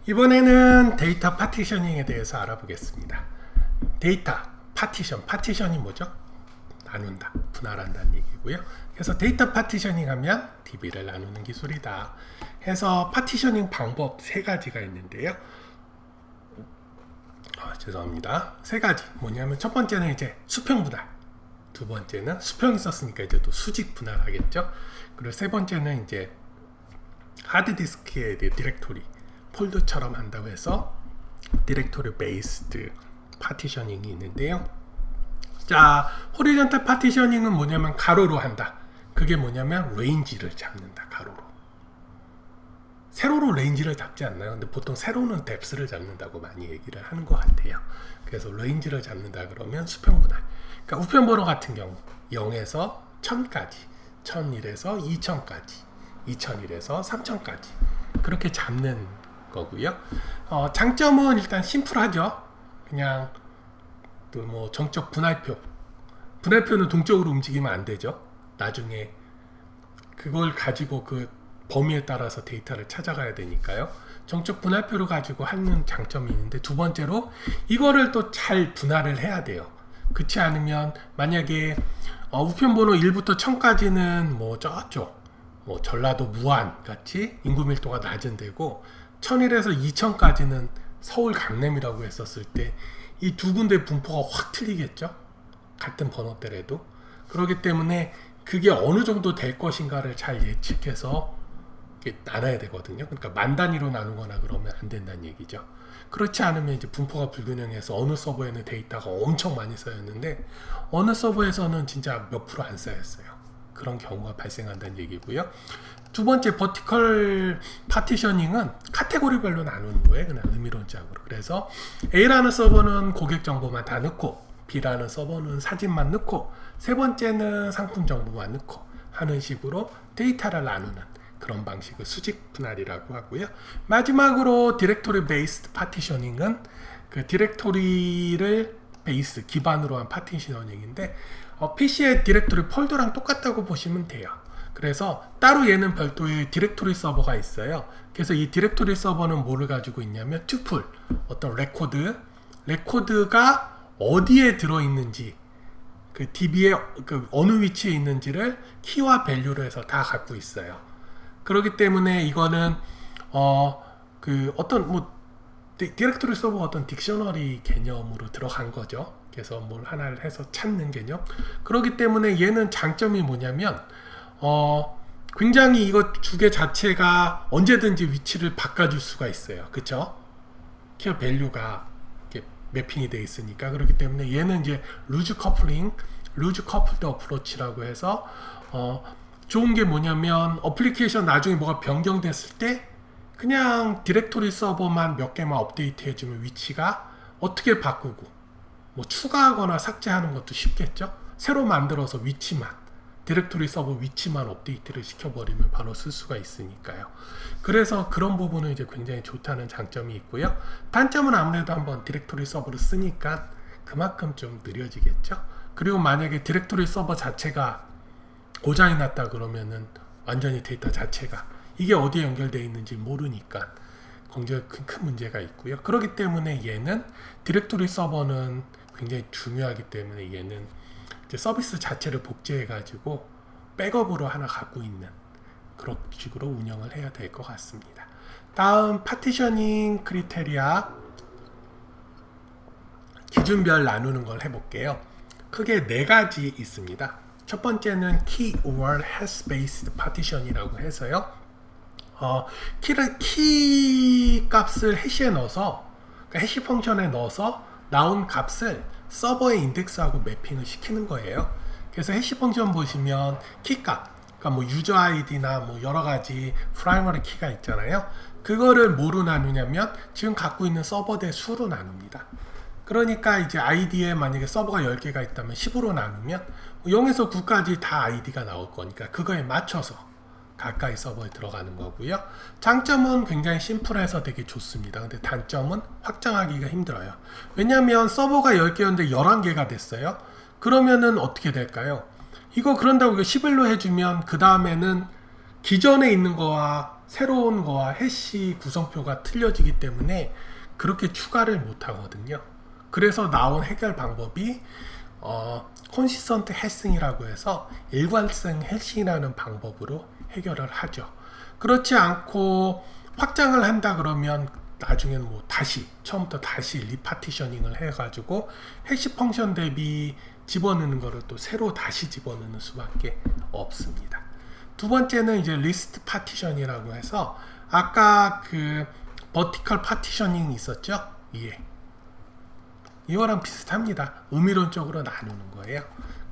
이번에는 데이터 파티셔닝에 대해서 알아보겠습니다. 데이터 파티션이 뭐죠? 나눈다, 분할한다는 얘기고요. 그래서 데이터 파티셔닝 하면 DB를 나누는 기술이다. 해서 파티셔닝 방법 세 가지가 있는데요. 죄송합니다. 세 가지 뭐냐면 첫 번째는 이제 수평 분할, 두 번째는 수평이 있었으니까 이제 또 수직 분할하겠죠. 그리고 세 번째는 이제 하드디스크의 디렉토리 폴더처럼 한다고 해서 디렉토리 베이스드 파티셔닝이 있는데요. 자, 호리존탈 파티셔닝은 뭐냐면 가로로 한다. 그게 뭐냐면 레인지를 잡는다. 가로로. 세로로 레인지를 잡지 않나요? 근데 보통 세로는 뎁스를 잡는다고 많이 얘기를 하는 것 같아요. 그래서 레인지를 잡는다 그러면 수평 분할. 그러니까 우편번호 같은 경우 0에서 1000까지, 1001에서 2000까지, 2001에서 3000까지 그렇게 잡는 거고요. 장점은 일단 심플하죠. 그냥 또 뭐 정적 분할표는 동적으로 움직이면 안 되죠. 나중에 그걸 가지고 그 범위에 따라서 데이터를 찾아가야 되니까요. 정적 분할표를 가지고 하는 장점이 있는데, 두 번째로 이거를 또 잘 분할을 해야 돼요. 그렇지 않으면 만약에 우편번호 1부터 1000까지는 뭐 저쪽 뭐 전라도 무안 같이 인구 밀도가 낮은 데고 1001에서 2000까지는 서울 강남이라고 했었을 때 이 두 군데 분포가 확 틀리겠죠? 같은 번호대라도. 그렇기 때문에 그게 어느 정도 될 것인가를 잘 예측해서 나눠야 되거든요. 그러니까 만 단위로 나누거나 그러면 안 된다는 얘기죠. 그렇지 않으면 이제 분포가 불균형해서 어느 서버에는 데이터가 엄청 많이 쌓였는데 어느 서버에서는 진짜 몇 프로 안 쌓였어요. 그런 경우가 발생한다는 얘기고요. 두 번째 버티컬 파티셔닝은 카테고리별로 나누는 거예요. 그냥 의미론적으로. 그래서 A라는 서버는 고객 정보만 다 넣고, B라는 서버는 사진만 넣고, 세 번째는 상품 정보만 넣고 하는 식으로 데이터를 나누는 그런 방식을 수직 분할이라고 하고요. 마지막으로 디렉토리 베이스드 파티셔닝은 그 디렉토리를 베이스 기반으로 한 파티셔닝인데 PC의 디렉토리 폴더랑 똑같다고 보시면 돼요. 그래서 따로 얘는 별도의 디렉토리 서버가 있어요. 그래서 이 디렉토리 서버는 뭐를 가지고 있냐면 튜플, 어떤 레코드가 어디에 들어있는지, 그 DB의 그 어느 위치에 있는지를 키와 밸류로 해서 다 갖고 있어요. 그렇기 때문에 이거는 그 어떤 뭐 디렉토리 서버가 어떤 딕셔너리 개념으로 들어간 거죠. 그래서 뭘 하나를 해서 찾는 개념. 그렇기 때문에 얘는 장점이 뭐냐면 굉장히 이거 두 개 자체가 언제든지 위치를 바꿔줄 수가 있어요. 그쵸? 키어 밸류가 매핑이 되어 있으니까. 그렇기 때문에 얘는 이제 루즈 커플드 어프로치라고 해서 좋은 게 뭐냐면 어플리케이션 나중에 뭐가 변경됐을 때 그냥 디렉토리 서버만 몇 개만 업데이트 해주면 위치가 어떻게 바꾸고 뭐 추가하거나 삭제하는 것도 쉽겠죠. 새로 만들어서 디렉토리 서버 위치만 업데이트를 시켜버리면 바로 쓸 수가 있으니까요. 그래서 그런 부분은 이제 굉장히 좋다는 장점이 있고요. 단점은 아무래도 한번 디렉토리 서버를 쓰니까 그만큼 좀 느려지겠죠. 그리고 만약에 디렉토리 서버 자체가 고장이 났다 그러면은 완전히 데이터 자체가 이게 어디에 연결되어 있는지 모르니까 굉장히 큰 문제가 있고요. 그렇기 때문에 얘는 디렉토리 서버는 굉장히 중요하기 때문에 얘는 이제 서비스 자체를 복제해 가지고 백업으로 하나 갖고 있는 그런 식으로 운영을 해야 될 것 같습니다. 다음 파티셔닝 크리테리아 기준별 나누는 걸 해볼게요. 크게 네 가지 있습니다. 첫 번째는 key or hash based partition이라고 해서요. 키 값을 해시에 넣어서, 그러니까 해시 펑션에 넣어서 나온 값을 서버의 인덱스하고 매핑을 시키는 거예요. 그래서 해시 펑션 보시면 키 값, 그러니까 뭐 유저 아이디나 뭐 여러 가지 프라이머리 키가 있잖아요. 그거를 뭐로 나누냐면 지금 갖고 있는 서버대 수로 나눕니다. 그러니까 이제 아이디에 만약에 서버가 10개가 있다면 10으로 나누면 0에서 9까지 다 아이디가 나올 거니까 그거에 맞춰서 가까이 서버에 들어가는 거고요. 장점은 굉장히 심플해서 되게 좋습니다. 근데 단점은 확장하기가 힘들어요. 왜냐하면 서버가 10개였는데 11개가 됐어요. 그러면은 어떻게 될까요? 이거 그런다고 11로 해주면 그 다음에는 기존에 있는 거와 새로운 거와 해시 구성표가 틀려지기 때문에 그렇게 추가를 못 하거든요. 그래서 나온 해결 방법이 콘시스턴트 해싱이라고 해서 일관성 해싱이라는 방법으로 해결을 하죠. 그렇지 않고 확장을 한다 그러면 나중에는 뭐 다시 처음부터 다시 리파티셔닝을 해가지고 해시 펑션 대비 집어넣는 거를 또 새로 다시 집어넣는 수밖에 없습니다. 두 번째는 이제 리스트 파티션이라고 해서 아까 그 버티컬 파티셔닝 있었죠? 위에 이거랑 비슷합니다. 의미론적으로 나누는 거예요.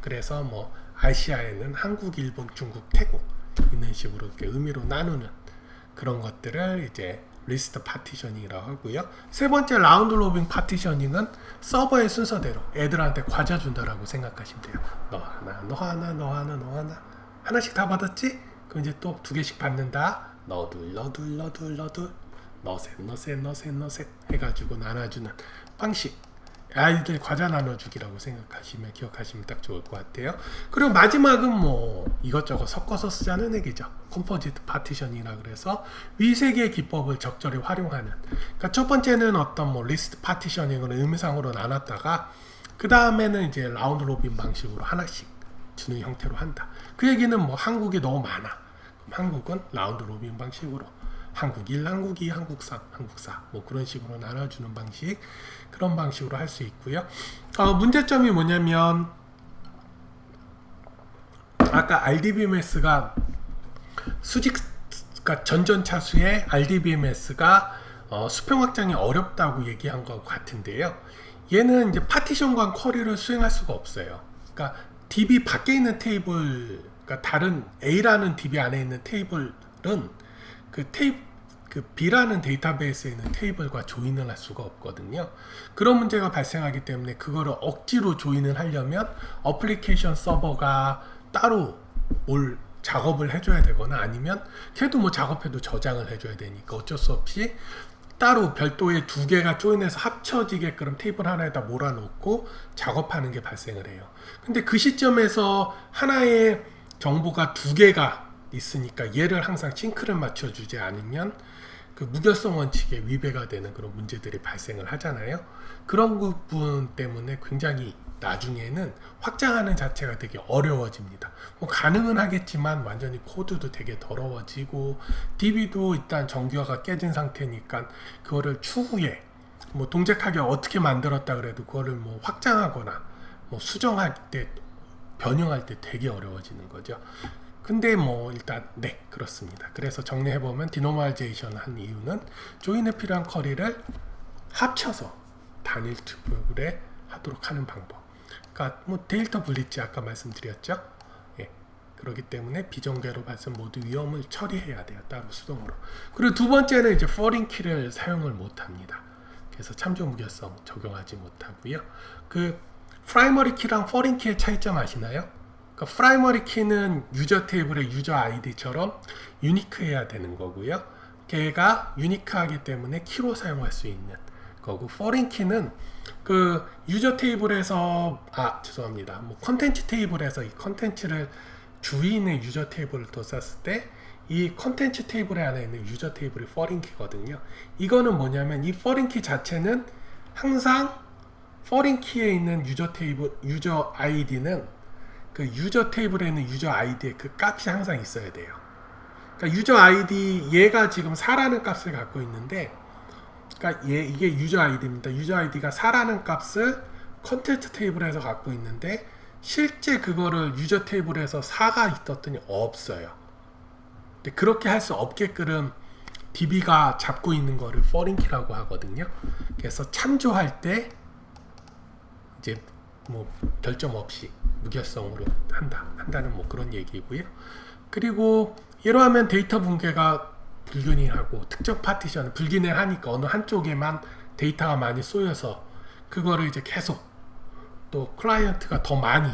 그래서 뭐 아시아에는 한국, 일본, 중국, 태국 이런 식으로 이렇게 의미로 나누는 그런 것들을 이제 리스트 파티셔닝이라고 하고요. 세 번째 라운드 로빈 파티셔닝은 서버의 순서대로 애들한테 과자 준다라고 생각하시면 돼요. 너 하나, 너 하나, 너 하나, 너 하나. 하나씩 다 받았지? 그럼 이제 또 두 개씩 받는다. 너 둘, 너 둘, 너 둘, 너 둘. 너 셋, 너 셋, 너 셋, 너 셋 해가지고 나눠주는 방식. 아이들 과자 나눠주기라고 생각하시면 기억하시면 딱 좋을 것 같아요. 그리고 마지막은 뭐 이것저것 섞어서 쓰자는 얘기죠. 컴포지트 파티션이라 그래서 위 세 개의 기법을 적절히 활용하는. 그러니까 첫 번째는 어떤 뭐 리스트 파티셔닝을 의미상으로 나눴다가 그 다음에는 이제 라운드 로빈 방식으로 하나씩 주는 형태로 한다. 그 얘기는 뭐 한국이 너무 많아. 그럼 한국은 라운드 로빈 방식으로. 한국 1, 한국 2, 한국 3, 한국 4 뭐 그런 식으로 나눠주는 방식 그런 방식으로 할 수 있고요. 문제점이 뭐냐면 아까 RDBMS가 수직 그러니까 전전차수의 RDBMS가 수평 확장이 어렵다고 얘기한 것 같은데요. 얘는 이제 파티션과 쿼리를 수행할 수가 없어요. 그러니까 DB 밖에 있는 테이블 그러니까 다른 A라는 DB 안에 있는 테이블은 그 B라는 데이터베이스에 있는 테이블과 조인을 할 수가 없거든요. 그런 문제가 발생하기 때문에 그거를 억지로 조인을 하려면 어플리케이션 서버가 따로 뭘 작업을 해줘야 되거나 아니면 걔도 뭐 작업해도 저장을 해줘야 되니까 어쩔 수 없이 따로 별도의 두 개가 조인해서 합쳐지게끔 테이블 하나에다 몰아놓고 작업하는 게 발생을 해요. 근데 그 시점에서 하나의 정보가 두 개가 있으니까 얘를 항상 싱크를 맞춰주지 않으면 그 무결성 원칙에 위배가 되는 그런 문제들이 발생을 하잖아요. 그런 부분 때문에 굉장히 나중에는 확장하는 자체가 되게 어려워집니다. 뭐 가능은 하겠지만 완전히 코드도 되게 더러워지고 DB도 일단 정규화가 깨진 상태니까 그거를 추후에 뭐 동작하게 어떻게 만들었다 그래도 그거를 뭐 확장하거나 뭐 수정할 때 변형할 때 되게 어려워지는 거죠. 근데 뭐 일단 네 그렇습니다. 그래서 정리해보면 디노멀제이션을 한 이유는 조인에 필요한 쿼리를 합쳐서 단일 튜플에 하도록 하는 방법. 그러니까 뭐 데이터 분리지 아까 말씀드렸죠. 예. 그렇기 때문에 비정제로 발생 모두 위험을 처리해야 돼요. 따로 수동으로. 그리고 두 번째는 이제 포린 키를 사용을 못합니다. 그래서 참조 무결성 적용하지 못하고요. 그 프라이머리 키랑 포린 키의 차이점 아시나요? 그러니까 프라이머리 키는 유저 테이블의 유저 아이디처럼 유니크해야 되는 거고요. 걔가 유니크하기 때문에 키로 사용할 수 있는 거고, 포린 키는 그 유저 테이블에서 죄송합니다. 뭐 컨텐츠 테이블에서 이 컨텐츠를 주인의 유저 테이블을 뒀었을 때 이 컨텐츠 테이블 안에 있는 유저 테이블이 포린 키거든요. 이거는 뭐냐면 이 포린 키 자체는 항상 포린 키에 있는 유저 테이블 유저 아이디는 그 유저 테이블에 있는 유저 아이디의 그 값이 항상 있어야 돼요. 그러니까 유저 아이디 얘가 지금 4라는 값을 갖고 있는데, 그러니까 이게 유저 아이디입니다. 유저 아이디가 4라는 값을 컨텐츠 테이블에서 갖고 있는데 실제 그거를 유저 테이블에서 4가 있었더니 없어요. 근데 그렇게 할 수 없게끔 DB가 잡고 있는 거를 포린 키라고 하거든요. 그래서 참조할 때 이제 뭐 결점 없이 무결성으로 한다는 뭐 그런 얘기고요. 그리고 이러하면 데이터 붕괴가 불균형하고 특정 파티션을 불균형하니까 어느 한쪽에만 데이터가 많이 쏘여서 그거를 이제 계속 또 클라이언트가 더 많이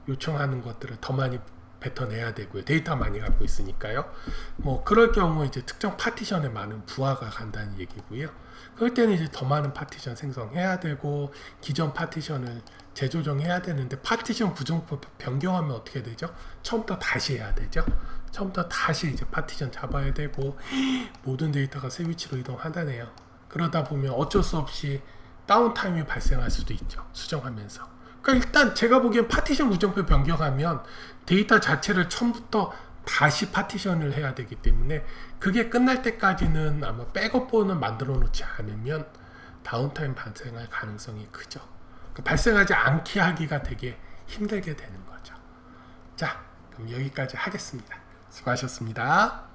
요청하는 것들을 더 많이 뱉어내야 되고요. 데이터 많이 갖고 있으니까요. 뭐 그럴 경우 이제 특정 파티션에 많은 부하가 간다는 얘기고요. 그럴 때는 이제 더 많은 파티션 생성해야 되고 기존 파티션을 재조정해야 되는데 파티션 구성법 변경하면 어떻게 되죠? 처음부터 다시 해야 되죠. 처음부터 다시 이제 파티션 잡아야 되고 모든 데이터가 새 위치로 이동한다네요. 그러다 보면 어쩔 수 없이 다운타임이 발생할 수도 있죠. 수정하면서. 그러니까 일단 제가 보기엔 파티션 구성표 변경하면 데이터 자체를 처음부터 다시 파티션을 해야 되기 때문에 그게 끝날 때까지는 아마 백업본을 만들어 놓지 않으면 다운타임 발생할 가능성이 크죠. 그러니까 발생하지 않게 하기가 되게 힘들게 되는 거죠. 자, 그럼 여기까지 하겠습니다. 수고하셨습니다.